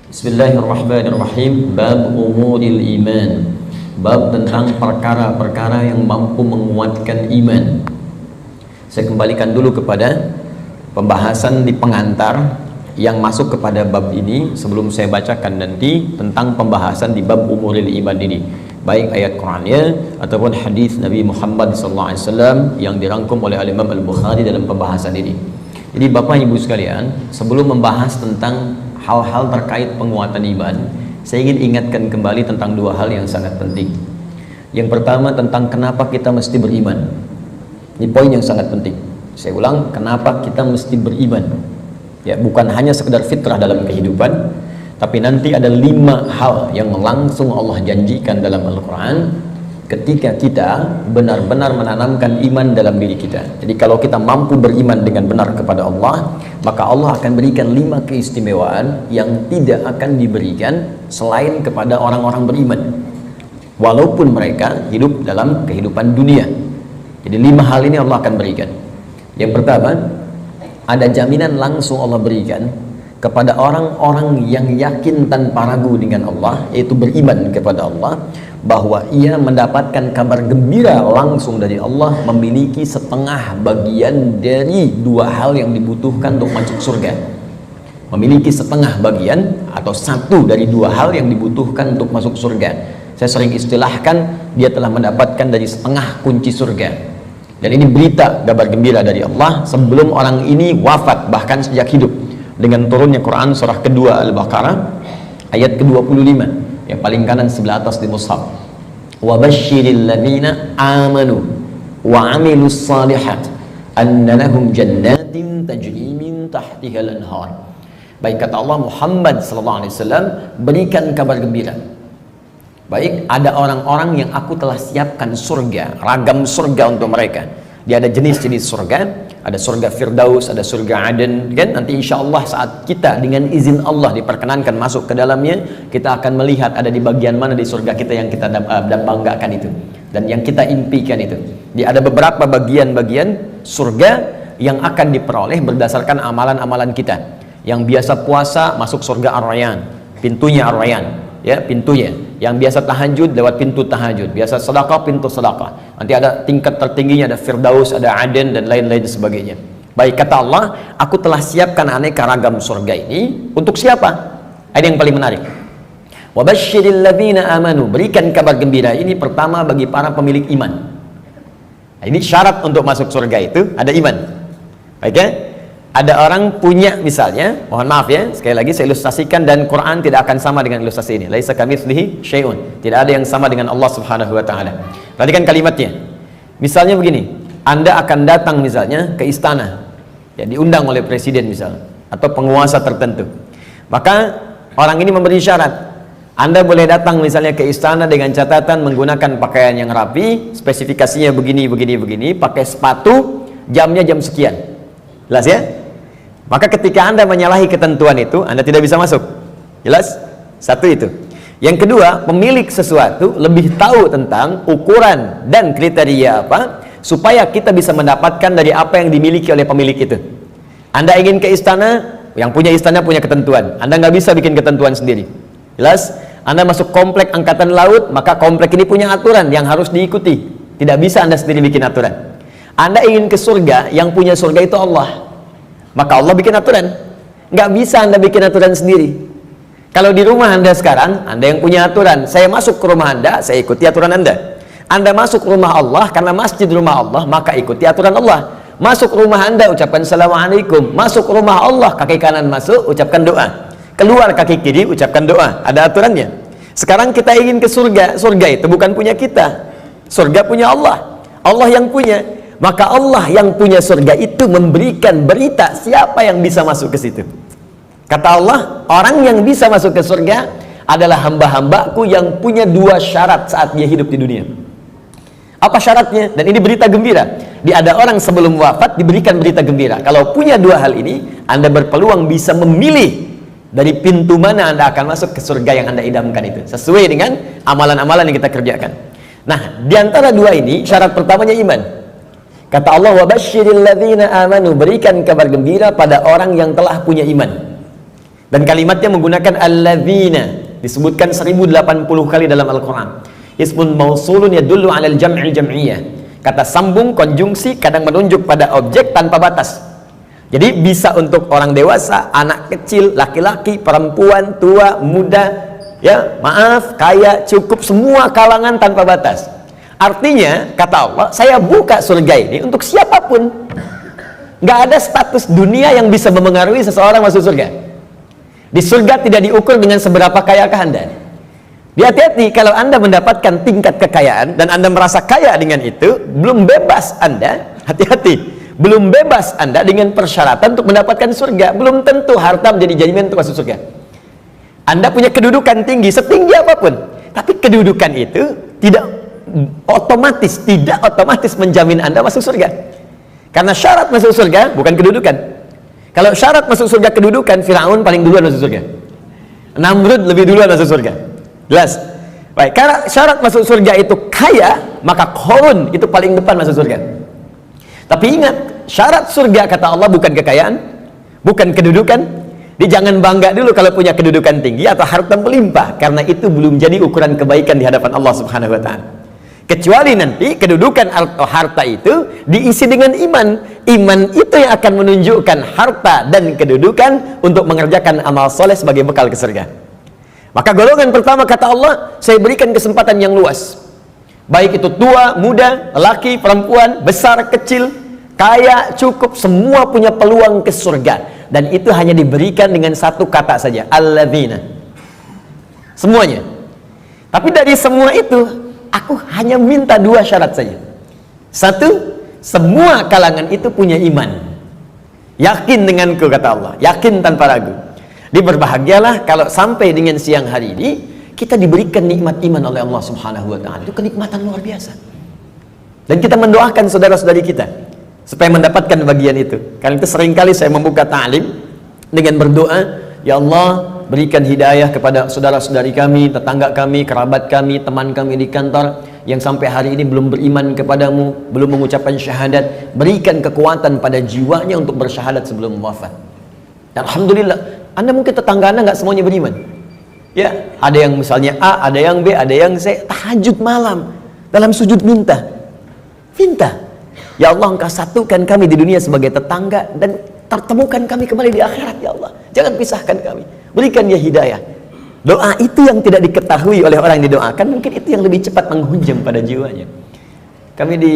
Bismillahirrahmanirrahim. Bab umuril iman. Bab tentang perkara-perkara yang mampu menguatkan iman. Saya kembalikan dulu kepada pembahasan di pengantar yang masuk kepada bab ini sebelum saya bacakan nanti tentang pembahasan di bab umuril iman ini, baik ayat Qur'annya ataupun hadis Nabi Muhammad SAW yang dirangkum oleh Imam Al-Bukhari dalam pembahasan ini. Jadi Bapak Ibu sekalian, sebelum membahas tentang hal-hal terkait penguatan iman, saya ingin ingatkan kembali tentang dua hal yang sangat penting. Yang pertama tentang kenapa kita mesti beriman. Ini poin yang sangat penting. Saya ulang, kenapa kita mesti beriman. Ya, bukan hanya sekedar fitrah dalam kehidupan, tapi nanti ada 5 hal yang langsung Allah janjikan dalam Al-Quran ketika kita benar-benar menanamkan iman dalam diri kita. Jadi kalau kita mampu beriman dengan benar kepada Allah, maka Allah akan berikan 5 keistimewaan yang tidak akan diberikan selain kepada orang-orang beriman, walaupun mereka hidup dalam kehidupan dunia. Jadi 5 hal ini Allah akan berikan. Yang pertama, ada jaminan langsung Allah berikan kepada orang-orang yang yakin tanpa ragu dengan Allah, yaitu beriman kepada Allah, bahwa ia mendapatkan kabar gembira langsung dari Allah, memiliki setengah bagian dari 2 hal yang dibutuhkan untuk masuk surga. Memiliki setengah bagian atau 1 dari 2 hal yang dibutuhkan untuk masuk surga. Saya sering istilahkan, dia telah mendapatkan dari setengah kunci surga. Dan ini berita kabar gembira dari Allah sebelum orang ini wafat, bahkan sejak hidup, dengan turunnya Quran surah kedua Al-Baqarah ayat ke-25 yang paling kanan sebelah atas di mushaf. Wa basyiril ladzina amanu wa 'amilus shalihat anna lahum jannatin tajri min tahtiha al-anhar. Baik, kata Allah, Muhammad sallallahu alaihi wasallam, berikan kabar gembira. Baik, ada orang-orang yang aku telah siapkan surga, ragam surga untuk mereka. Dia ada jenis-jenis surga, ada surga Firdaus, ada surga Aden, kan? Nanti insya Allah saat kita dengan izin Allah diperkenankan masuk ke dalamnya, kita akan melihat ada di bagian mana di surga kita yang kita banggakan itu, dan yang kita impikan itu. Dia ada beberapa bagian-bagian surga yang akan diperoleh berdasarkan amalan-amalan kita. Yang biasa puasa masuk surga Ar-Rayyan, pintunya Ar-Rayyan, ya, pintunya. Yang biasa tahajud lewat pintu tahajud, biasa sedekah pintu sedekah. Nanti ada tingkat tertingginya, ada Firdaus, ada Aden, dan lain-lain sebagainya. Baik, kata Allah, aku telah siapkan aneka ragam surga ini untuk siapa? Ada yang paling menarik. Wa basyiril ladzina amanu, berikan kabar gembira ini pertama bagi para pemilik iman. Nah, ini syarat untuk masuk surga itu ada iman. Baik ya? Ada orang punya, misalnya, mohon maaf ya, sekali lagi saya ilustrasikan, dan Quran tidak akan sama dengan ilustrasi ini. Laisa kamitslihi syai'un. Tidak ada yang sama dengan Allah Subhanahu wa taala. Perhatikan kalimatnya. Misalnya begini, Anda akan datang misalnya ke istana, ya, diundang oleh presiden misalnya, atau penguasa tertentu. Maka orang ini memberi syarat. Anda boleh datang misalnya ke istana dengan catatan menggunakan pakaian yang rapi, spesifikasinya begini, pakai sepatu, jamnya jam sekian. Jelas ya? Maka ketika Anda menyalahi ketentuan itu, Anda tidak bisa masuk. Jelas? Satu itu. Yang kedua, pemilik sesuatu lebih tahu tentang ukuran dan kriteria apa, supaya kita bisa mendapatkan dari apa yang dimiliki oleh pemilik itu. Anda ingin ke istana, yang punya istana punya ketentuan. Anda nggak bisa bikin ketentuan sendiri. Jelas? Anda masuk komplek angkatan laut, maka komplek ini punya aturan yang harus diikuti. Tidak bisa Anda sendiri bikin aturan. Anda ingin ke surga, yang punya surga itu Allah, maka Allah bikin aturan. Nggak bisa Anda bikin aturan sendiri. Kalau di rumah Anda sekarang, Anda yang punya aturan, saya masuk ke rumah Anda, saya ikuti aturan Anda. Anda masuk ke rumah Allah, karena masjid rumah Allah, maka ikuti aturan Allah. Masuk rumah Anda, ucapkan Assalamualaikum. Masuk rumah Allah, kaki kanan masuk, ucapkan doa. Keluar kaki kiri, ucapkan doa. Ada aturannya. Sekarang kita ingin ke surga. Surga itu bukan punya kita. Surga punya Allah. Allah yang punya. Maka Allah yang punya surga itu memberikan berita siapa yang bisa masuk ke situ. Kata Allah, orang yang bisa masuk ke surga adalah hamba-hambaku yang punya 2 syarat saat dia hidup di dunia. Apa syaratnya? Dan ini berita gembira. Ada orang sebelum wafat diberikan berita gembira. Kalau punya 2 hal ini, Anda berpeluang bisa memilih dari pintu mana Anda akan masuk ke surga yang Anda idamkan itu, sesuai dengan amalan-amalan yang kita kerjakan. Nah, di antara 2 ini, syarat pertamanya iman. Kata Allah, wa basyiril ladzina amanu, berikan kabar gembira pada orang yang telah punya iman. Dan kalimatnya menggunakan alladzina, disebutkan 1080 kali dalam Al-Quran. Ismun mausulun yadullu alal jam'il jam'iyah. Kata sambung konjungsi kadang menunjuk pada objek tanpa batas. Jadi bisa untuk orang dewasa, anak kecil, laki-laki, perempuan, tua, muda, ya, maaf, kaya, cukup, semua kalangan tanpa batas. Artinya, kata Allah, saya buka surga ini untuk siapapun. Nggak ada status dunia yang bisa mempengaruhi seseorang masuk surga. Di surga tidak diukur dengan seberapa kayakah Anda. Hati-hati kalau Anda mendapatkan tingkat kekayaan dan Anda merasa kaya dengan itu, belum bebas Anda, hati-hati, belum bebas Anda dengan persyaratan untuk mendapatkan surga. Belum tentu harta menjadi jaminan untuk masuk surga. Anda punya kedudukan tinggi, setinggi apapun, tapi kedudukan itu tidak otomatis menjamin Anda masuk surga. Karena syarat masuk surga bukan kedudukan. Kalau syarat masuk surga kedudukan, Firaun paling duluan masuk surga, Namrud lebih duluan masuk surga. Jelas? Baik, karena syarat masuk surga itu kaya, maka Qarun itu paling depan masuk surga. Tapi ingat, syarat surga kata Allah bukan kekayaan, bukan kedudukan. Dia jangan bangga dulu kalau punya kedudukan tinggi atau harta melimpah, karena itu belum jadi ukuran kebaikan di hadapan Allah Subhanahu wa taala. Kecuali nanti kedudukan atau harta itu diisi dengan iman. Iman itu yang akan menunjukkan harta dan kedudukan untuk mengerjakan amal soleh sebagai bekal ke surga. Maka golongan pertama kata Allah, saya berikan kesempatan yang luas. Baik itu tua, muda, laki, perempuan, besar, kecil, kaya, cukup, semua punya peluang ke surga. Dan itu hanya diberikan dengan satu kata saja, alladzina. Semuanya. Tapi dari semua itu, aku hanya minta 2 syarat saja. Satu, semua kalangan itu punya iman. Yakin denganku kata Allah, yakin tanpa ragu. Berbahagialah kalau sampai dengan siang hari ini kita diberikan nikmat iman oleh Allah Subhanahu wa taala. Itu kenikmatan luar biasa. Dan kita mendoakan saudara-saudari kita supaya mendapatkan bagian itu. Karena itu seringkali saya membuka ta'lim dengan berdoa, ya Allah, berikan hidayah kepada saudara-saudari kami, tetangga kami, kerabat kami, teman kami di kantor yang sampai hari ini belum beriman kepadamu, belum mengucapkan syahadat. Berikan kekuatan pada jiwanya untuk bersyahadat sebelum wafat. Alhamdulillah, Anda mungkin tetangga Anda nggak semuanya beriman. Ya, ada yang misalnya A, ada yang B, ada yang C, tahajud malam dalam sujud minta. Ya Allah, Engkau satukan kami di dunia sebagai tetangga dan pertemukan kami kembali di akhirat, ya Allah. Jangan pisahkan kami. Berikan dia hidayah. Doa itu yang tidak diketahui oleh orang yang didoakan, mungkin itu yang lebih cepat menghujam pada jiwanya. Kami di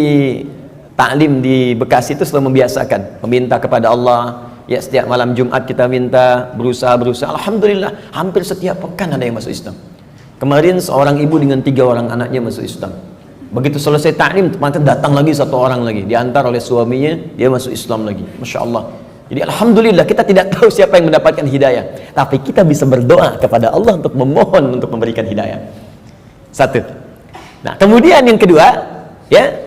taklim di Bekasi itu selalu membiasakan meminta kepada Allah. Ya, setiap malam Jumat kita minta, berusaha. Alhamdulillah, hampir setiap pekan ada yang masuk Islam. Kemarin seorang ibu dengan 3 orang anaknya masuk Islam. Begitu selesai taklim, ternyata datang lagi 1 orang lagi, diantar oleh suaminya, dia masuk Islam lagi. Masya Allah. Jadi alhamdulillah, kita tidak tahu siapa yang mendapatkan hidayah, tapi kita bisa berdoa kepada Allah untuk memohon untuk memberikan hidayah. Satu. Nah, kemudian yang kedua, ya,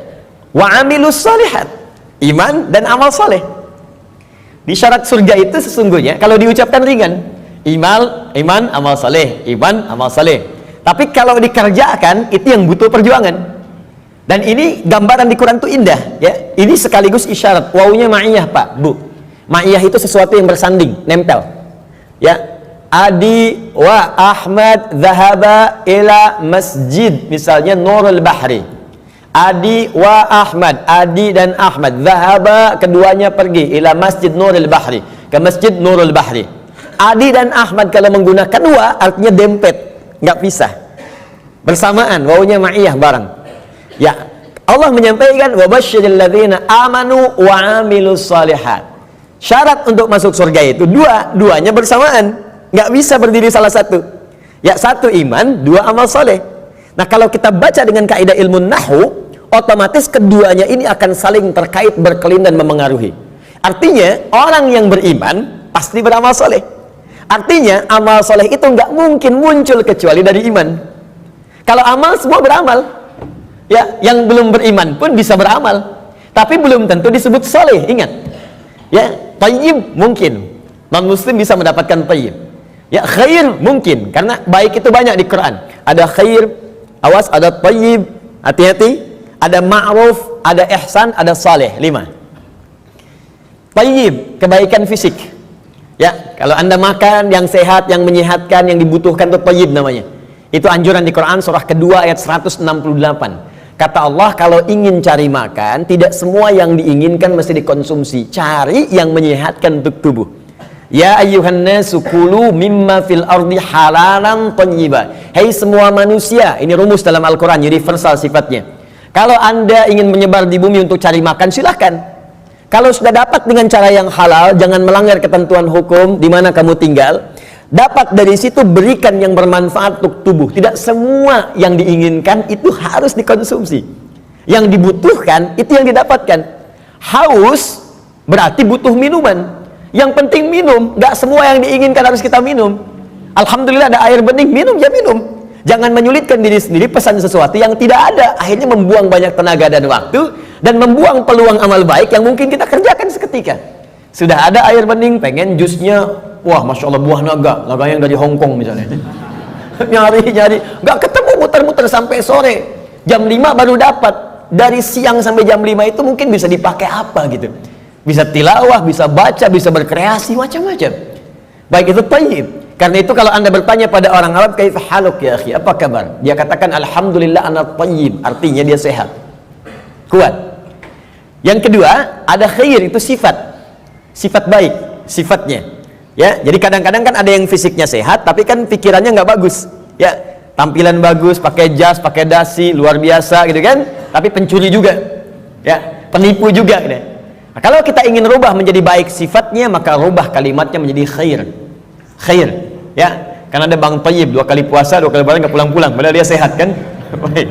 wa amilus shalihat, iman dan amal saleh. Di syarat surga itu sesungguhnya kalau diucapkan ringan, iman, amal saleh, iman, amal saleh. Tapi kalau dikerjakan itu yang butuh perjuangan. Dan ini gambaran di Quran itu indah, ya. Ini sekaligus isyarat. Wawunya ma'iyah, Pak, Bu. Ma'iyah itu sesuatu yang bersanding, nempel. Ya. Adi wa Ahmad zahaba ila masjid, misalnya Nurul Bahri. Adi wa Ahmad, Adi dan Ahmad, zahaba, keduanya pergi ila masjid Nurul Bahri, ke masjid Nurul Bahri. Adi dan Ahmad kalau menggunakan wa artinya dempet, nggak pisah, bersamaan, wawunya ma'iyah bareng. Ya, Allah menyampaikan wa basyiril ladzina amanu wa amilus shalihat. Syarat untuk masuk surga itu duanya bersamaan, nggak bisa berdiri salah satu. Ya, 1 iman, 2 amal soleh. Nah, kalau kita baca dengan kaidah ilmu nahwu, otomatis keduanya ini akan saling terkait, berkelin dan memengaruhi. Artinya orang yang beriman pasti beramal soleh. Artinya amal soleh itu nggak mungkin muncul kecuali dari iman. Kalau amal semua beramal. Ya, yang belum beriman pun bisa beramal, tapi belum tentu disebut soleh. Ingat, ya, tayyib mungkin non muslim bisa mendapatkan tayyib. Ya, khair mungkin karena baik itu banyak di Quran. Ada khair, awas, ada tayyib, hati-hati. Ada ma'ruf, ada ihsan, ada saleh. 5. Tayyib, kebaikan fisik. Ya, kalau Anda makan yang sehat, yang menyehatkan, yang dibutuhkan itu thayyib namanya. Itu anjuran di Quran surah kedua ayat 168. Kata Allah, kalau ingin cari makan, tidak semua yang diinginkan mesti dikonsumsi. Cari yang menyehatkan untuk tubuh. Ya ayyuhan nasu kulu mimma fil ardi halalan thayyiba. Hei semua manusia, ini rumus dalam Al-Quran, universal sifatnya. Kalau Anda ingin menyebar di bumi untuk cari makan, silahkan. Kalau sudah dapat dengan cara yang halal, jangan melanggar ketentuan hukum di mana kamu tinggal. Dapat dari situ, berikan yang bermanfaat untuk tubuh. Tidak semua yang diinginkan itu harus dikonsumsi. Yang dibutuhkan itu yang didapatkan. Haus berarti butuh minuman. Yang penting minum. Gak semua yang diinginkan harus kita minum. Alhamdulillah ada air bening, minum ya minum. Jangan menyulitkan diri sendiri pesan sesuatu yang tidak ada. Akhirnya membuang banyak tenaga dan waktu, dan membuang peluang amal baik yang mungkin kita kerjakan seketika. Sudah ada air bening, pengen jusnya, wah Masya Allah buah naga yang dari Hongkong misalnya. nyari, nggak ketemu, muter-muter sampai sore. Jam 5 baru dapat. Dari siang sampai jam 5 itu mungkin bisa dipakai apa gitu. Bisa tilawah, bisa baca, bisa berkreasi, macam-macam. Baik itu thayyib. Karena itu kalau Anda bertanya pada orang Arab, kaifa haluk ya akhi, apa kabar? Dia katakan alhamdulillah ana thayyib, artinya dia sehat. Kuat. Yang kedua, ada khair, itu sifat baik, sifatnya. Ya, jadi kadang-kadang kan ada yang fisiknya sehat, tapi kan pikirannya nggak bagus. Ya, tampilan bagus, pakai jas, pakai dasi, luar biasa gitu kan, tapi pencuri juga. Ya, penipu juga gitu. Nah, kalau kita ingin rubah menjadi baik sifatnya, maka rubah kalimatnya menjadi khair. Ya, karena ada Bang Thayyib 2 kali puasa, 2 kali lebaran nggak pulang-pulang, padahal dia sehat kan. Baik.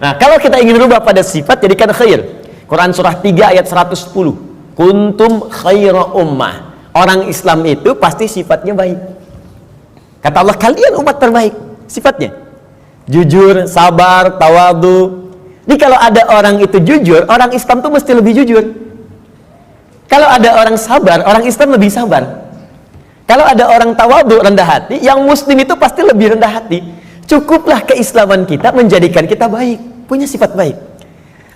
Nah, kalau kita ingin rubah pada sifat, jadikan khair. Quran surah 3 ayat 110. Kuntum khaira ummah. Orang Islam itu pasti sifatnya baik. Kata Allah, kalian umat terbaik. Sifatnya jujur, sabar, tawadu. Jadi kalau ada orang itu jujur, orang Islam itu mesti lebih jujur. Kalau ada orang sabar, orang Islam lebih sabar. Kalau ada orang tawadu, rendah hati, yang muslim itu pasti lebih rendah hati. Cukuplah keislaman kita menjadikan kita baik, punya sifat baik.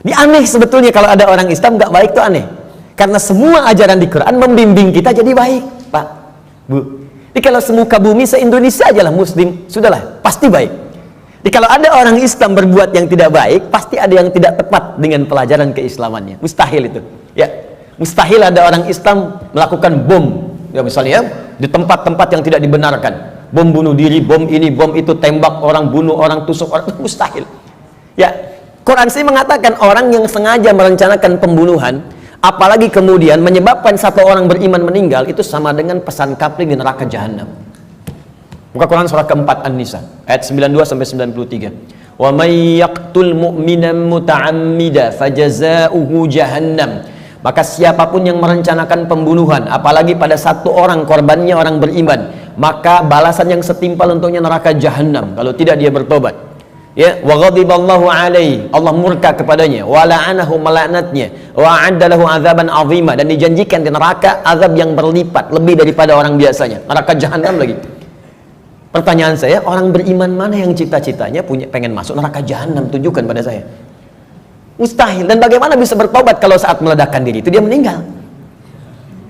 Ini aneh sebetulnya kalau ada orang Islam nggak baik, itu aneh. Karena semua ajaran di Quran membimbing kita jadi baik, Pak, Bu. Jadi kalau semuka bumi se-Indonesia aja lah muslim, sudahlah, pasti baik. Jadi kalau ada orang Islam berbuat yang tidak baik, pasti ada yang tidak tepat dengan pelajaran keislamannya. Mustahil itu. Ya, mustahil ada orang Islam melakukan bom, ya misalnya di tempat-tempat yang tidak dibenarkan. Bom bunuh diri, bom ini, bom itu, tembak orang, bunuh orang, tusuk orang, mustahil. Ya, Quran sih mengatakan orang yang sengaja merencanakan pembunuhan, apalagi kemudian menyebabkan satu orang beriman meninggal, itu sama dengan pesan kapling di neraka jahanam. Buka Quran surah keempat An-Nisa ayat 92 sampai 93. Wa may yaqtul mu'minan muta'ammida fajaza'uhu jahannam. Maka siapapun yang merencanakan pembunuhan, apalagi pada satu orang korbannya orang beriman, maka balasan yang setimpal untuknya neraka jahanam kalau tidak dia bertobat. Ya, wa ghadiballahu alaihi, Allah murka kepadanya, wa la'anahu, melaknatnya, wa a'adda lahu azaban azima, dan dijanjikan di neraka azab yang berlipat lebih daripada orang biasanya, neraka jahanam lagi. Pertanyaan saya, orang beriman mana yang cita-citanya pengen masuk neraka jahanam? Tunjukkan pada saya. Mustahil. Dan bagaimana bisa bertobat kalau saat meledakkan diri itu dia meninggal?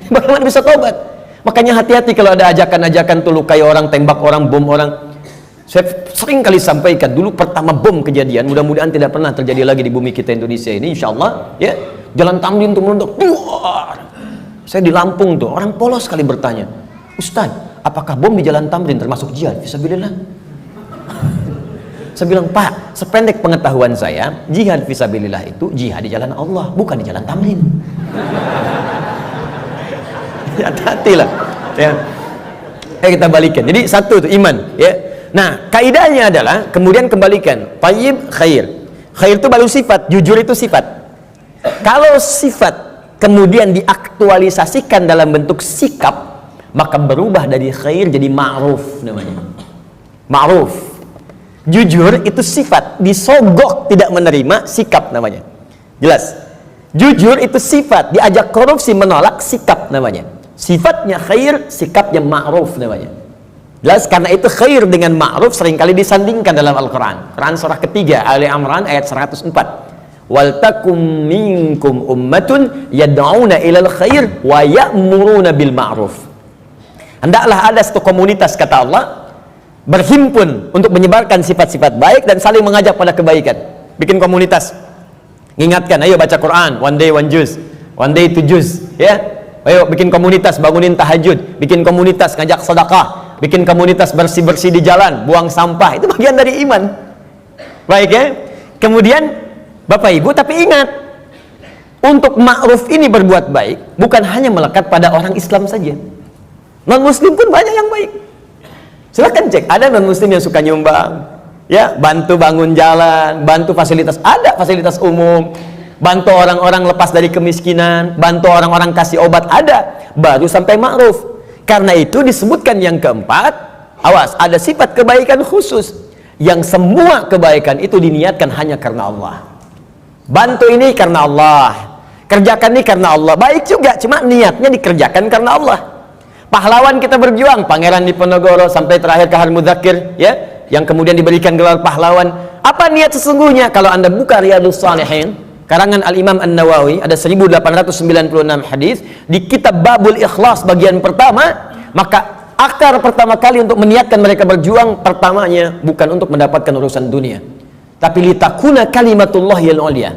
Bagaimana bisa tobat? Makanya hati-hati kalau ada ajakan-ajakan tuh lukai orang, tembak orang, bom orang. Saya sering kali sampaikan, dulu pertama bom kejadian, mudah-mudahan tidak pernah terjadi lagi di bumi kita Indonesia ini, insya Allah, ya, Jalan Tamrin tuh meluntuk. Saya di Lampung tuh, orang polos sekali bertanya, Ustaz, apakah bom di Jalan Tamrin termasuk jihad? Fisabilillah. Saya bilang, Pak, sependek pengetahuan saya, jihad fisabilillah itu jihad di jalan Allah, bukan di Jalan Tamrin. Hati-hatilah. Ya. Kita balikan. Jadi satu itu iman, ya. Nah, kaidahnya adalah kemudian kembalikan thayyib, khair. Khair itu baru sifat, jujur itu sifat. Kalau sifat kemudian diaktualisasikan dalam bentuk sikap, maka berubah dari khair jadi ma'ruf namanya. Ma'ruf. Jujur itu sifat, disogok tidak menerima, sikap namanya. Jelas? Jujur itu sifat, diajak korupsi menolak, sikap namanya. Sifatnya khair, sikapnya ma'ruf namanya. Jelas, karena itu khair dengan ma'ruf seringkali disandingkan dalam Al-Quran. Quran surah ketiga Ali Imran ayat 104. Wal takum minkum ummatun yad'una ilal khair wa ya'muruna bil ma'ruf. Hendaklah ada satu komunitas, kata Allah, berhimpun untuk menyebarkan sifat-sifat baik dan saling mengajak pada kebaikan. Bikin komunitas, mengingatkan, ayo baca Quran, one day one juz, one day two juz, ya. Ayo bikin komunitas, bangunin tahajud, bikin komunitas ngajak sedekah, bikin komunitas bersih-bersih di jalan, buang sampah. Itu bagian dari iman. Baik ya. Kemudian Bapak Ibu, tapi ingat, untuk ma'ruf ini berbuat baik bukan hanya melekat pada orang Islam saja. Non-muslim pun banyak yang baik. Silahkan cek, ada non-muslim yang suka nyumbang, ya, bantu bangun jalan, bantu fasilitas, ada fasilitas umum, bantu orang-orang lepas dari kemiskinan, bantu orang-orang kasih obat, ada, baru sampai ma'ruf. Karena itu disebutkan yang keempat, awas, ada sifat kebaikan khusus, yang semua kebaikan itu diniatkan hanya karena Allah. Bantu ini karena Allah, kerjakan ini karena Allah, baik juga, cuma niatnya dikerjakan karena Allah. Pahlawan kita berjuang, Pangeran Diponegoro sampai terakhir Kahar Mudzakkir, ya, yang kemudian diberikan gelar pahlawan. Apa niat sesungguhnya? Kalau Anda buka Riyadhus Shalihin, karangan Al-Imam An-Nawawi, ada 1896 hadis di kitab Babul Ikhlas bagian pertama, maka akar pertama kali untuk meniatkan mereka berjuang, pertamanya bukan untuk mendapatkan urusan dunia, tapi litakuna kalimatullahil ulya.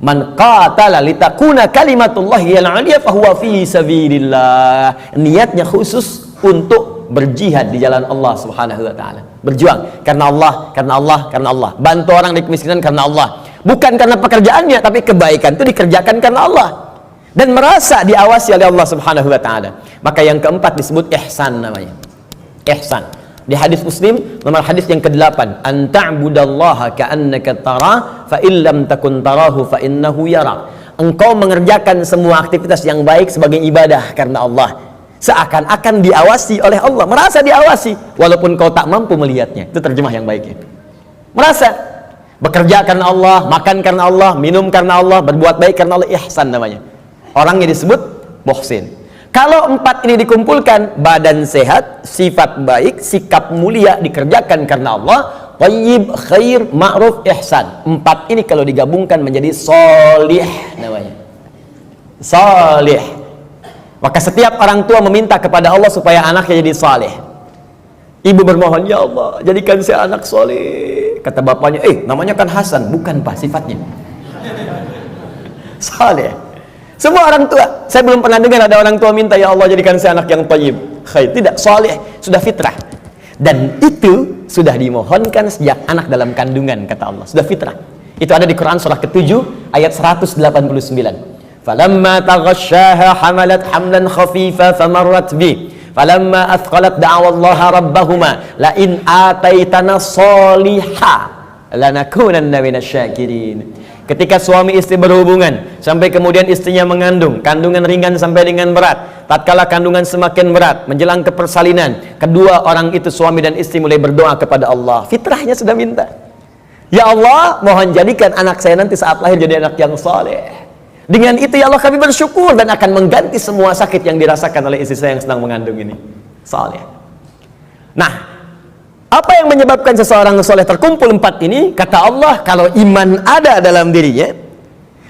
Man qatala litakuna kalimatullahil ulya fahuwa fi sabilillah. Niatnya khusus untuk berjihad di jalan Allah Subhanahu wa taala. Berjuang karena Allah, karena Allah, karena Allah. Bantu orang di kemiskinan karena Allah. Bukan karena pekerjaannya, tapi kebaikan itu dikerjakan karena Allah. Dan merasa diawasi oleh Allah Subhanahu wa taala. Maka yang keempat disebut ihsan namanya. Ihsan. Di hadis Muslim nomor hadis yang ke-8, an ta'budallaha ka'annaka tarah fa illam takun tarahu fa innahu yarak. Engkau mengerjakan semua aktivitas yang baik sebagai ibadah karena Allah, seakan-akan diawasi oleh Allah, merasa diawasi walaupun kau tak mampu melihatnya. Itu terjemah yang baiknya. Merasa bekerja karena Allah, makan karena Allah, minum karena Allah, berbuat baik karena Allah, ihsan namanya. Orangnya disebut muhsin. Kalau empat ini dikumpulkan, badan sehat, sifat baik, sikap mulia, dikerjakan karena Allah, thayyib, khair, ma'ruf, ihsan. Empat ini kalau digabungkan menjadi sholih namanya. Sholih. Maka setiap orang tua meminta kepada Allah supaya anaknya jadi saleh. Ibu bermohon, ya Allah, jadikan saya anak soleh. Kata bapaknya, namanya kan Hasan. Bukan Pak, sifatnya saleh. Semua orang tua, saya belum pernah dengar ada orang tua minta, ya Allah jadikan saya anak yang thayyib, khair. Tidak, saleh, sudah fitrah. Dan itu sudah dimohonkan sejak anak dalam kandungan, kata Allah, sudah fitrah. Itu ada di Quran surah ke-7 ayat 189. Falamma taghasyaha hamalat hamlan khafifa famarrat bi. Falamma athqalat da'awallaha rabbahuma la in ataitana sholiha lanakunanna minasyakirin. Ketika suami istri berhubungan sampai kemudian istrinya mengandung, kandungan ringan sampai dengan berat, tatkala kandungan semakin berat menjelang ke persalinan, kedua orang itu suami dan istri mulai berdoa kepada Allah. Fitrahnya sudah minta, ya Allah, mohon jadikan anak saya nanti saat lahir jadi anak yang saleh. Dengan itu ya Allah kami bersyukur dan akan mengganti semua sakit yang dirasakan oleh istri saya yang sedang mengandung ini. Saleh. Nah, apa yang menyebabkan seseorang soleh terkumpul empat ini? Kata Allah, kalau iman ada dalam dirinya,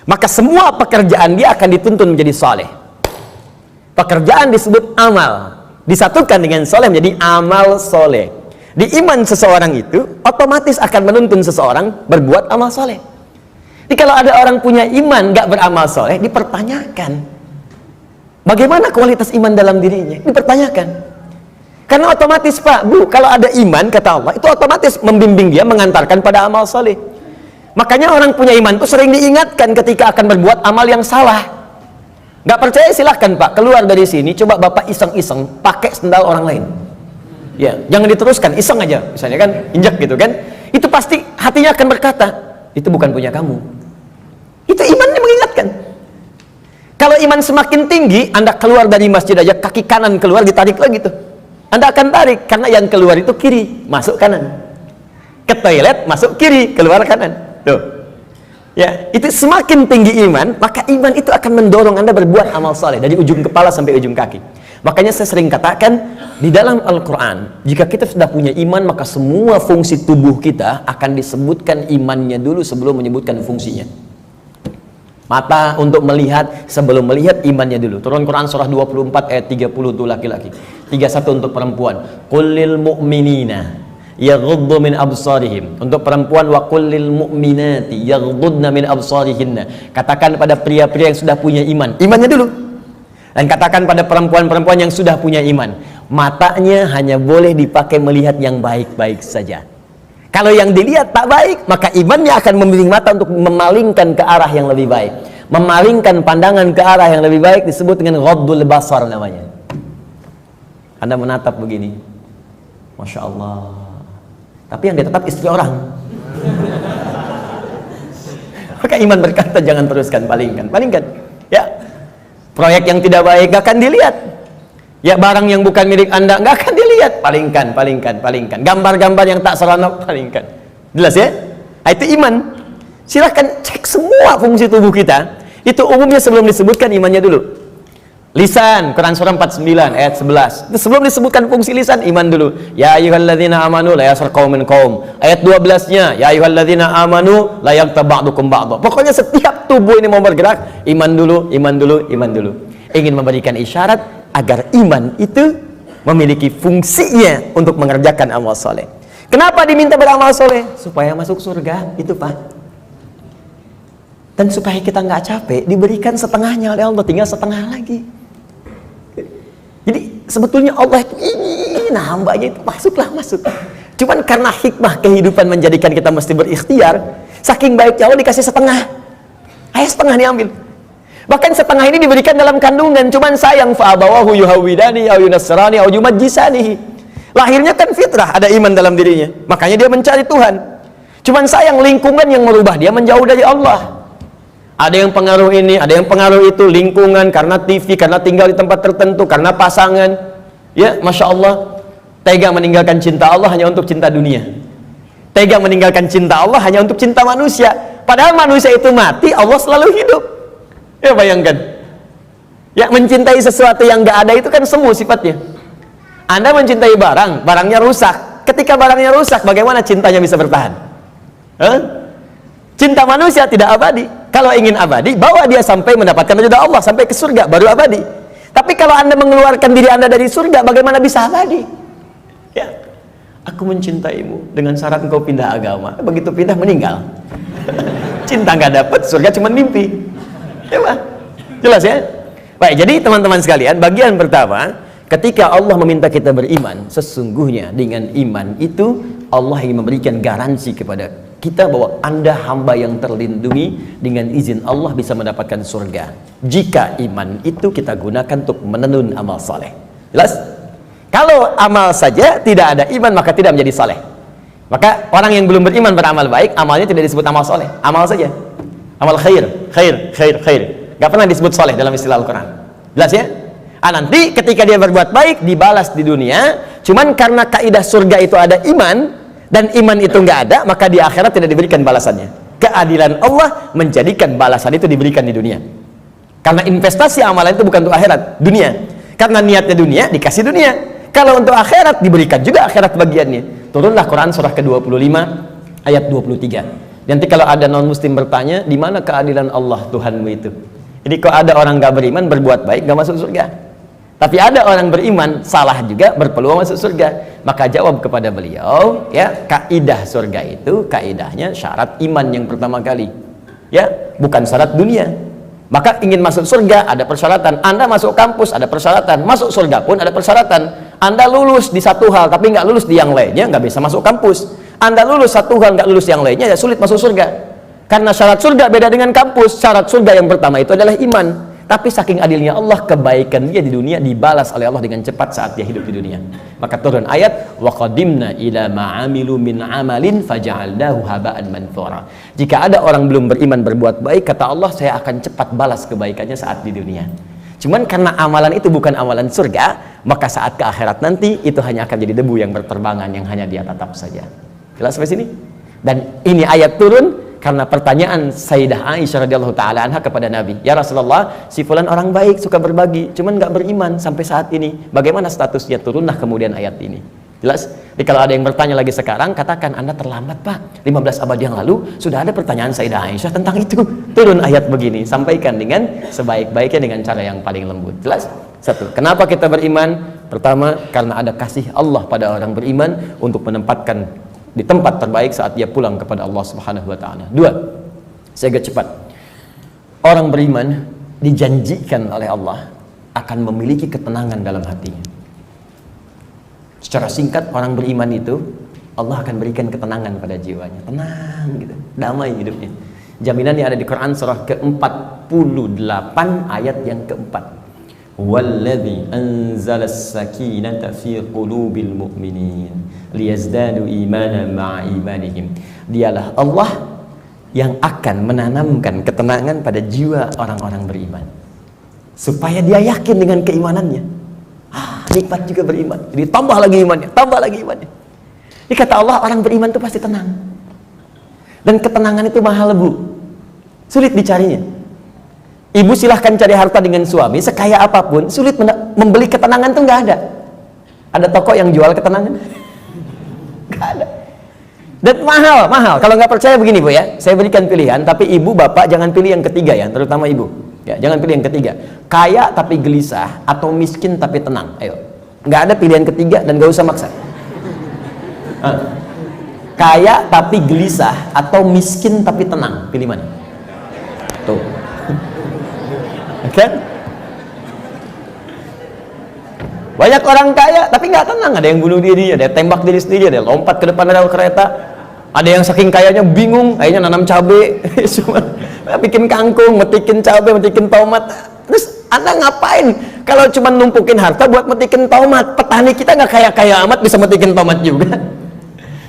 maka semua pekerjaan dia akan dituntun menjadi soleh. Pekerjaan disebut amal, disatukan dengan soleh menjadi amal soleh. Di iman seseorang itu otomatis akan menuntun seseorang berbuat amal soleh. Jadi kalau ada orang punya iman gak beramal soleh, dipertanyakan bagaimana kualitas iman dalam dirinya, dipertanyakan. Karena otomatis Pak, Bu, kalau ada iman, kata Allah, itu otomatis membimbing dia, mengantarkan pada amal soleh. Makanya orang punya iman itu sering diingatkan ketika akan berbuat amal yang salah. Gak percaya silahkan Pak, keluar dari sini, coba Bapak iseng-iseng pakai sendal orang lain. Ya, jangan diteruskan, iseng aja, misalnya kan, injak gitu kan. Itu pasti hatinya akan berkata, itu bukan punya kamu. Itu imannya mengingatkan. Kalau iman semakin tinggi, Anda keluar dari masjid aja, kaki kanan keluar, ditarik lagi tuh. Anda akan tarik, karena yang keluar itu kiri, masuk kanan. Ke toilet, masuk kiri, keluar kanan. Tuh. Ya, itu semakin tinggi iman, maka iman itu akan mendorong Anda berbuat amal saleh dari ujung kepala sampai ujung kaki. Makanya saya sering katakan, di dalam Al-Quran, jika kita sudah punya iman, maka semua fungsi tubuh kita akan disebutkan imannya dulu sebelum menyebutkan fungsinya. Mata untuk melihat, sebelum melihat imannya dulu. Turun Quran surah 24 ayat 30 untuk laki-laki, 31 untuk perempuan. Qul lil mu'minina yaghuddu min absarihim. Untuk perempuan, wa qul lil mu'minati yaghuddna min absarihinna. Katakan pada pria-pria yang sudah punya iman, imannya dulu. Dan katakan pada perempuan-perempuan yang sudah punya iman, matanya hanya boleh dipakai melihat yang baik-baik saja. Kalau yang dilihat tak baik, maka imannya akan membimbing mata untuk memalingkan ke arah yang lebih baik. Memalingkan pandangan ke arah yang lebih baik disebut dengan ghaddul basar namanya. Anda menatap begini, Masya Allah, tapi yang ditatap istri orang. Maka iman berkata jangan teruskan, palingkan. Ya, proyek yang tidak baik gak akan dilihat. Ya, barang yang bukan milik Anda nggak akan dilihat, palingkan. Gambar-gambar yang tak seronok, palingkan. Jelas ya? Nah, itu iman. Silahkan cek semua fungsi tubuh kita. Itu umumnya sebelum disebutkan imannya dulu. Lisan, Quran surah 49 ayat 11. Itu sebelum disebutkan fungsi lisan, iman dulu. Ya ayyuhalladzina amanu la yaskhar qaumin qaum. Ayat 12-nya, ya ayyuhalladzina amanu la yaghtab ba'dukum ba'dha. Pokoknya setiap tubuh ini mau bergerak, iman dulu. Ingin memberikan isyarat agar iman itu memiliki fungsinya untuk mengerjakan amal soleh. Kenapa diminta beramal soleh? Supaya masuk surga, itu Pak. Dan supaya kita nggak capek, diberikan setengahnya oleh Allah, tinggal setengah lagi. Jadi sebetulnya Allah ingin hambanya itu masuk. Cuman karena hikmah kehidupan menjadikan kita mesti berikhtiar, saking baiknya Allah dikasih setengah. Ayo setengah diambil. Bahkan setengah ini diberikan dalam kandungan. Cuman sayang, fa'abawahu yuhawidani au yunasrani au yumajjisani. Lahirnya kan fitrah, ada iman dalam dirinya, makanya dia mencari Tuhan. Cuman sayang, lingkungan yang merubah dia menjauh dari Allah. Ada yang pengaruh ini, ada yang pengaruh itu, lingkungan, karena TV, karena tinggal di tempat tertentu, karena pasangan. Ya, Masya Allah, tega meninggalkan cinta Allah hanya untuk cinta dunia. Tega meninggalkan cinta Allah hanya untuk cinta manusia. Padahal manusia itu mati, Allah selalu hidup. Ya, bayangkan. Ya, mencintai sesuatu yang gak ada itu kan semu sifatnya. Anda mencintai barang, barangnya rusak. Ketika barangnya rusak, bagaimana cintanya bisa bertahan? Cinta manusia tidak abadi. Kalau ingin abadi, bawa dia sampai mendapatkan ridha Allah, sampai ke surga, baru abadi. Tapi kalau Anda mengeluarkan diri Anda dari surga, bagaimana bisa abadi? Ya, aku mencintaimu dengan syarat engkau pindah agama. Begitu pindah, meninggal. Cinta nggak dapat, surga cuma mimpi. Ya, Pak? Jelas ya? Baik, jadi teman-teman sekalian, bagian pertama, ketika Allah meminta kita beriman, sesungguhnya dengan iman itu Allah ingin memberikan garansi kepada kita bahwa Anda hamba yang terlindungi, dengan izin Allah bisa mendapatkan surga jika iman itu kita gunakan untuk menenun amal saleh. Jelas? Kalau amal saja tidak ada iman, maka tidak menjadi saleh. Maka orang yang belum beriman beramal baik, amalnya tidak disebut amal saleh, amal saja, amal khair. Gak pernah disebut saleh dalam istilah Al-Quran. Jelas ya? Nanti ketika dia berbuat baik dibalas di dunia. Cuman karena kaidah surga itu ada iman, dan iman itu nggak ada, maka di akhirat tidak diberikan balasannya. Keadilan Allah menjadikan balasan itu diberikan di dunia. Karena investasi amalan itu bukan untuk akhirat, dunia. Karena niatnya dunia, dikasih dunia. Kalau untuk akhirat, diberikan juga akhirat bagiannya. Turunlah Quran surah ke-25 ayat 23. Nanti kalau ada non muslim bertanya, di mana keadilan Allah Tuhanmu itu? Jadi kalau ada orang nggak beriman berbuat baik nggak masuk surga. Tapi ada orang beriman salah juga berpeluang masuk surga. Maka jawab kepada beliau, ya, kaidah surga itu kaidahnya syarat iman yang pertama kali, ya, bukan syarat dunia. Maka ingin masuk surga ada persyaratan. Anda masuk kampus ada persyaratan, masuk surga pun ada persyaratan. Anda lulus di satu hal tapi nggak lulus di yang lainnya, nggak bisa masuk kampus. Anda lulus satu hal nggak lulus yang lainnya, ya sulit masuk surga. Karena syarat surga beda dengan kampus. Syarat surga yang pertama itu adalah iman. Tapi saking adilnya Allah, kebaikan dia di dunia dibalas oleh Allah dengan cepat saat dia hidup di dunia. Maka turun ayat, wa qadimna ila ma'amilu min amalin faja'alnahu haba'an manthura. Jika ada orang belum beriman berbuat baik, kata Allah, saya akan cepat balas kebaikannya saat di dunia. Cuman karena amalan itu bukan amalan surga, maka saat ke akhirat nanti itu hanya akan jadi debu yang berterbangan yang hanya dia tatap saja. Jelas sampai sini? Dan ini ayat turun karena pertanyaan Sayyidah Aisyah radhiyallahu taala anha kepada Nabi, ya Rasulullah, si fulan orang baik, suka berbagi, cuman nggak beriman sampai saat ini. Bagaimana statusnya? Turunlah kemudian ayat ini. Jelas? Jadi kalau ada yang bertanya lagi sekarang, katakan Anda terlambat Pak, 15 abad yang lalu sudah ada pertanyaan Sayyidah Aisyah tentang itu. Turun ayat begini, sampaikan dengan sebaik-baiknya dengan cara yang paling lembut. Jelas? Satu, kenapa kita beriman? Pertama, karena ada kasih Allah pada orang beriman untuk menempatkan di tempat terbaik saat dia pulang kepada Allah Subhanahu wa taala. Dua, saya agak cepat. Orang beriman dijanjikan oleh Allah akan memiliki ketenangan dalam hatinya. Secara singkat, orang beriman itu Allah akan berikan ketenangan pada jiwanya, tenang gitu, damai hidupnya. Jaminannya ada di Quran surah ke-48 ayat yang keempat. Walladzi anzalas sakinata fi qulubil mu'minin liyazdadu imanan ma'a imanihim. Dialah Allah yang akan menanamkan ketenangan pada jiwa orang-orang beriman supaya dia yakin dengan keimanannya. Nikmat juga beriman. Jadi tambah lagi imannya, tambah lagi imannya. Ini kata Allah, orang beriman itu pasti tenang. Dan ketenangan itu mahal, Bu. Sulit dicarinya. Ibu silahkan cari harta dengan suami, sekaya apapun, sulit membeli ketenangan itu nggak ada. Ada toko yang jual ketenangan? Nggak ada. Dan mahal, mahal. Kalau nggak percaya begini, Bu ya, saya berikan pilihan, tapi ibu, bapak jangan pilih yang ketiga ya, terutama ibu. Ya, jangan pilih yang ketiga. Kaya tapi gelisah atau miskin tapi tenang. Ayo. Nggak ada pilihan ketiga dan nggak usah maksa. Kaya tapi gelisah atau miskin tapi tenang. Pilih mana? Tuh. Kan? Banyak orang kaya tapi nggak tenang. Ada yang bunuh diri, ada yang tembak diri sendiri, ada yang lompat ke depan rel kereta. Ada yang saking kayanya bingung, akhirnya nanam cabai, cuma bikin kangkung, metikin cabai, metikin tomat. Terus Anda ngapain? Kalau cuma numpukin harta buat metikin tomat, petani kita nggak kaya-kaya amat bisa metikin tomat juga.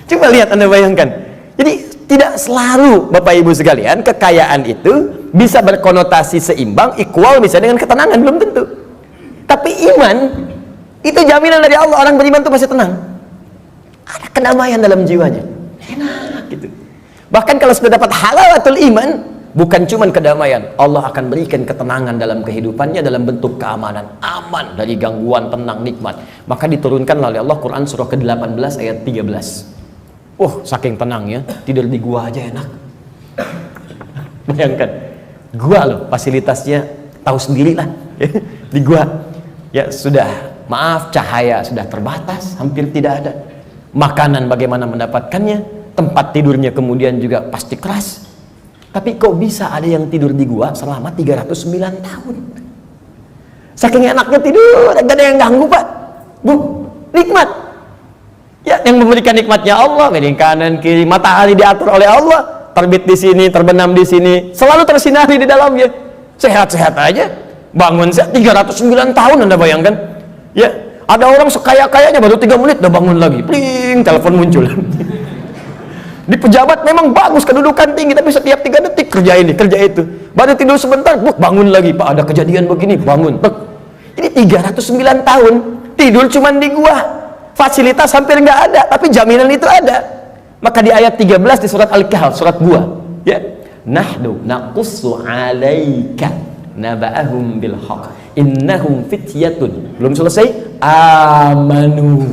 Coba lihat, Anda bayangkan. Jadi tidak selalu Bapak Ibu sekalian kekayaan itu bisa berkonotasi seimbang, equal misalnya dengan ketenangan, belum tentu. Tapi iman itu jaminan dari Allah, orang beriman itu pasti tenang. Ada kedamaian dalam jiwanya. Enak gitu. Bahkan kalau sudah dapat halawatul iman, bukan cuma kedamaian, Allah akan berikan ketenangan dalam kehidupannya dalam bentuk keamanan, aman dari gangguan, tenang, nikmat. Maka diturunkan oleh Allah Quran surah ke-18 ayat 13. Saking tenangnya, tidur di gua aja enak. Bayangkan, gua loh, fasilitasnya tahu sendiri lah. Di gua ya sudah, maaf, cahaya sudah terbatas, hampir tidak ada. Makanan bagaimana mendapatkannya, tempat tidurnya kemudian juga pasti keras. Tapi kok bisa ada yang tidur di gua selama 309 tahun? Saking enaknya tidur, gak ada yang ganggu, Pak. Bu, nikmat. Ya, yang memberikan nikmatnya Allah, miring kanan kiri, matahari diatur oleh Allah, terbit di sini, terbenam di sini, selalu tersinari di dalamnya. Sehat-sehat aja. Bangun 309 tahun, Anda bayangkan? Ya, ada orang sekaya-kayanya baru 3 menit udah bangun lagi. Pling, telepon muncul. Di pejabat memang bagus, kedudukan tinggi, tapi setiap 3 detik kerja ini, kerja itu. Baru tidur sebentar, bangun lagi. Pak, ada kejadian begini, bangun. Ini 309 tahun tidur cuman di gua. Fasilitas hampir nggak ada, tapi jaminan itu ada. Maka di ayat 13 di surat Al-Kahf, surat gua, ya. Nahnu naqussu 'alaika naba'ahum bil haqq. Innahum fityatun. Belum selesai. Amanu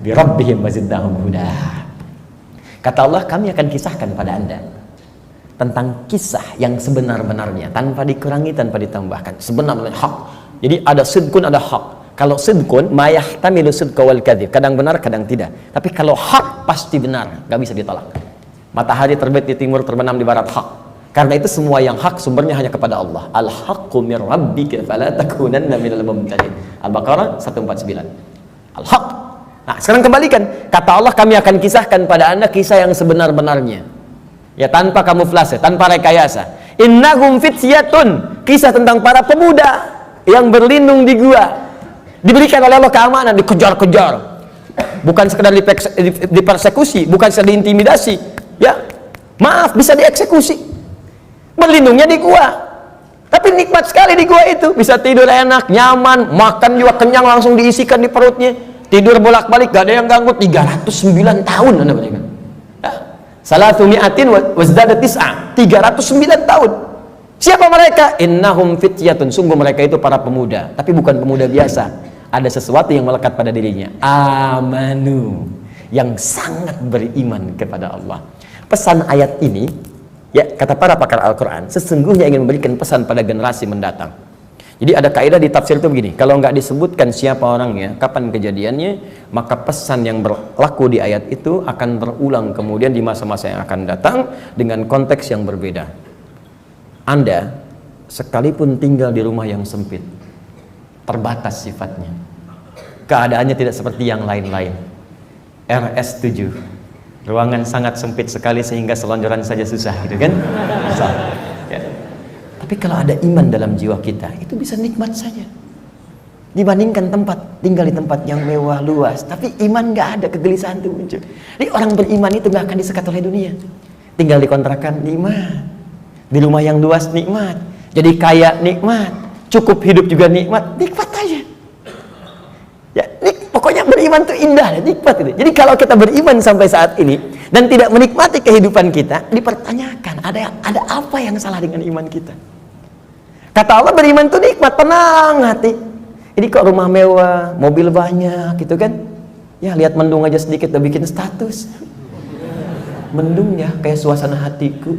bi rabbihim wazidnahum huda. Kata Allah, kami akan kisahkan pada Anda tentang kisah yang sebenar-benarnya, tanpa dikurangi, tanpa ditambahkan. Sebenarnya hak. Jadi ada sidqun, ada hak. Kalau sidqun, ma yahtamilu sidqa wal kadzib. Kadang benar, kadang tidak. Tapi kalau hak pasti benar, nggak bisa ditolak. Matahari terbit di timur, terbenam di barat, hak. Karena itu semua yang hak sumbernya hanya kepada Allah. Al-haqqu mir rabbika fala takunanna minal mumtarin. Al-Baqarah 149. Al-haq. Nah, sekarang kembalikan. Kata Allah, kami akan kisahkan pada Anda kisah yang sebenar-benarnya. Ya, tanpa kamuflase, tanpa rekayasa. Innahum fityatun. Kisah tentang para pemuda yang berlindung di gua. Diberikan oleh Allah keamanan, dikejar-kejar. Bukan sekedar dipersekusi, bukan sekedar diintimidasi. Ya, maaf, bisa dieksekusi. Berlindungnya di gua. Tapi nikmat sekali di gua itu. Bisa tidur enak, nyaman, makan juga kenyang, langsung diisikan di perutnya. Tidur bolak-balik, gak ada yang ganggu. 309 tahun Anda bayangkan. Salatu mi'atin wazdada tis'a. 309 tahun. Siapa mereka? Innahum fityatun. Sungguh mereka itu para pemuda. Tapi bukan pemuda biasa. ada sesuatu yang melekat pada dirinya. Amanu, yang sangat beriman kepada Allah. Pesan ayat ini, ya, kata para pakar Al-Quran, sesungguhnya ingin memberikan pesan pada generasi mendatang. Jadi ada kaidah di tafsir itu begini, kalau nggak disebutkan siapa orangnya, kapan kejadiannya, maka pesan yang berlaku di ayat itu akan terulang kemudian di masa-masa yang akan datang dengan konteks yang berbeda. Anda sekalipun tinggal di rumah yang sempit, terbatas sifatnya, keadaannya tidak seperti yang lain-lain. RS7, ruangan sangat sempit sekali sehingga selonjoran saja susah, gitu kan? Ya. Tapi kalau ada iman dalam jiwa kita, itu bisa nikmat saja. Dibandingkan tinggal di tempat yang mewah luas, tapi iman nggak ada, kegelisahan itu muncul. Jadi orang beriman itu nggak akan disekat oleh dunia. Tinggal di kontrakan nikmat, di rumah yang luas nikmat, jadi kaya nikmat, cukup hidup juga nikmat aja. Ya, pokoknya beriman itu indah, nikmat itu. Jadi kalau kita beriman sampai saat ini dan tidak menikmati kehidupan kita, dipertanyakan ada apa yang salah dengan iman kita. Kata Allah, beriman itu nikmat, tenang hati. Jadi kok rumah mewah, mobil banyak gitu kan, ya lihat mendung aja sedikit udah bikin status. Mendung ya, kayak suasana hatiku.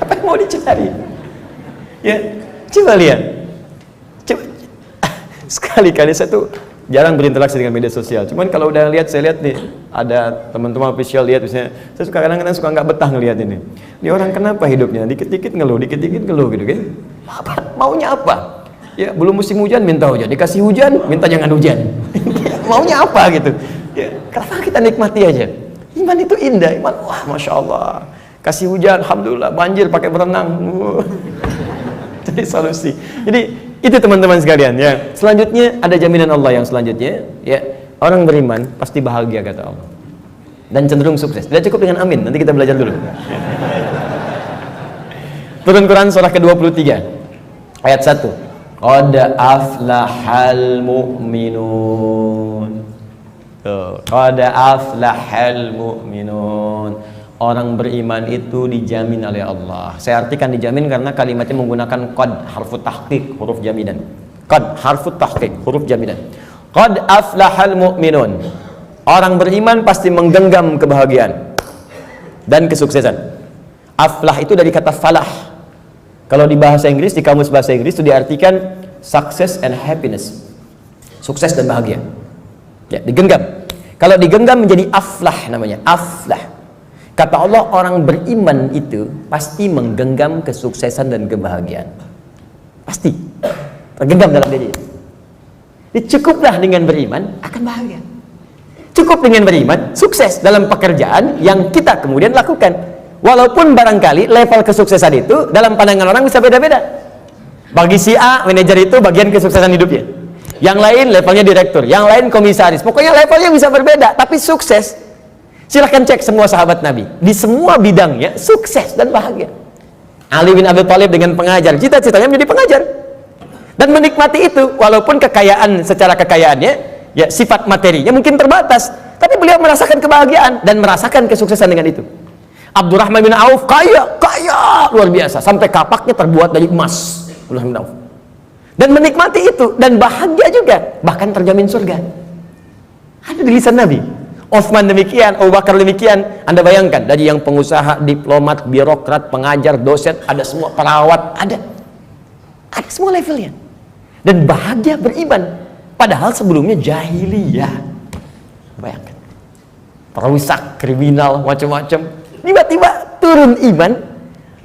Apa yang mau dicari? Ya, coba lihat. Sekali-kali saya tuh jarang berinteraksi dengan media sosial. Cuman kalau udah lihat, saya lihat nih, ada teman-teman official lihat, misalnya, saya suka kadang-kadang suka nggak betah ngelihat ini. Ini orang kenapa hidupnya? Dikit-dikit ngeluh gitu kan? Maunya apa? Ya, belum musim hujan minta hujan, dikasih hujan minta jangan hujan. Maunya apa gitu? Ya, kenapa kita nikmati aja? Iman itu indah, iman, wah masya Allah. Kasih hujan, alhamdulillah, banjir pakai berenang. Jadi solusi. Jadi itu teman-teman sekalian ya. Selanjutnya ada jaminan Allah yang selanjutnya ya, orang beriman pasti bahagia kata Allah dan cenderung sukses. Tidak cukup dengan amin, nanti kita belajar dulu. Turun Quran surah ke-23 ayat 1. Qad aflahal mu'minun. Qad aflahal mu'minun. Orang beriman itu dijamin oleh Allah. Saya artikan dijamin karena kalimatnya menggunakan qad, harfu tahqiq, huruf jaminan. Qad, harfu tahqiq, huruf jaminan. Qad aflahal mu'minun. Orang beriman pasti menggenggam kebahagiaan dan kesuksesan. Aflah itu dari kata falah. Kalau di bahasa Inggris, di kamus bahasa Inggris itu diartikan success and happiness. Sukses dan bahagia. Ya, digenggam. Kalau digenggam menjadi aflah namanya, aflah. Kata Allah, orang beriman itu pasti menggenggam kesuksesan dan kebahagiaan. Pasti tergenggam dalam diri. Cukuplah dengan beriman akan bahagia. Cukup dengan beriman sukses dalam pekerjaan yang kita kemudian lakukan. Walaupun barangkali level kesuksesan itu dalam pandangan orang bisa beda-beda. Bagi si A, manajer itu bagian kesuksesan hidupnya. Yang lain levelnya direktur, yang lain komisaris. Pokoknya levelnya bisa berbeda, tapi sukses. Silahkan cek semua sahabat Nabi, di semua bidangnya sukses dan bahagia. Ali bin Abi Thalib dengan pengajar, cita-citanya menjadi pengajar dan menikmati itu, walaupun kekayaan secara kekayaannya, ya sifat materinya mungkin terbatas, tapi beliau merasakan kebahagiaan dan merasakan kesuksesan dengan itu. Abdurrahman bin Auf kaya luar biasa, sampai kapaknya terbuat dari emas. Abdurrahman bin Auf dan menikmati itu dan bahagia juga, bahkan terjamin surga. Ada di lisan Nabi. Utsman demikian, Abu Bakar demikian. Anda bayangkan, dari yang pengusaha, diplomat, birokrat, pengajar, dosen, ada semua, perawat, ada semua levelnya dan bahagia beriman, padahal sebelumnya jahiliyah. Bayangkan, perusak, kriminal, macam-macam, tiba-tiba turun iman,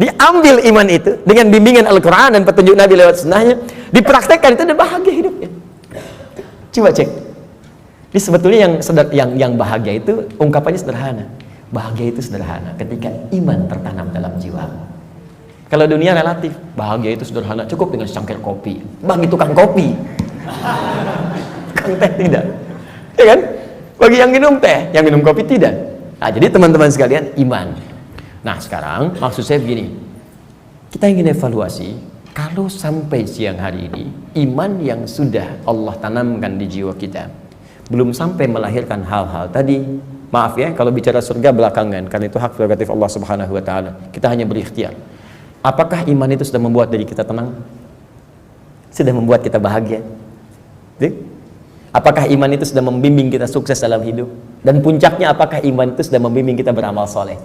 diambil iman itu dengan bimbingan Al-Quran dan petunjuk Nabi lewat sunnahnya, dipraktekkan itu dan bahagia hidupnya. Coba cek. Jadi sebetulnya yang bahagia itu ungkapannya sederhana. Bahagia itu sederhana ketika iman tertanam dalam jiwa. Kalau dunia relatif, bahagia itu sederhana, cukup dengan secangkir kopi. Bagi tukang kopi, tukang teh tidak, ya kan? Bagi yang minum teh, yang minum kopi tidak. Nah, jadi teman-teman sekalian, iman. Nah sekarang maksud saya begini, kita ingin evaluasi. Kalau sampai siang hari ini iman yang sudah Allah tanamkan di jiwa kita belum sampai melahirkan hal-hal tadi, maaf ya kalau bicara surga belakangan, karena itu hak prerogatif Allah Subhanahu wa taala. Kita hanya berikhtiar. Apakah iman itu sudah membuat diri kita tenang? sudah membuat kita bahagia? Apakah iman itu sudah membimbing kita sukses dalam hidup? Dan puncaknya, apakah iman itu sudah membimbing kita beramal soleh?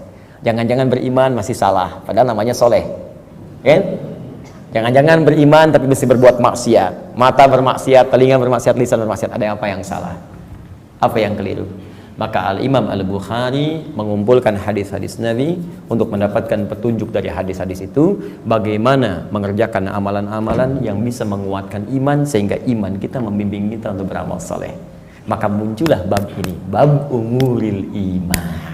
Jangan-jangan beriman masih salah, padahal namanya soleh, kan? Jangan-jangan beriman tapi mesti berbuat maksiat, mata bermaksiat, telinga bermaksiat, lisan bermaksiat. Ada apa yang salah? Apa yang keliru? Maka Al-Imam Al-Bukhari mengumpulkan hadis-hadis Nabi untuk mendapatkan petunjuk dari hadis-hadis itu, bagaimana mengerjakan amalan-amalan yang bisa menguatkan iman sehingga iman kita membimbing kita untuk beramal soleh. Maka muncullah bab ini, bab umuril iman.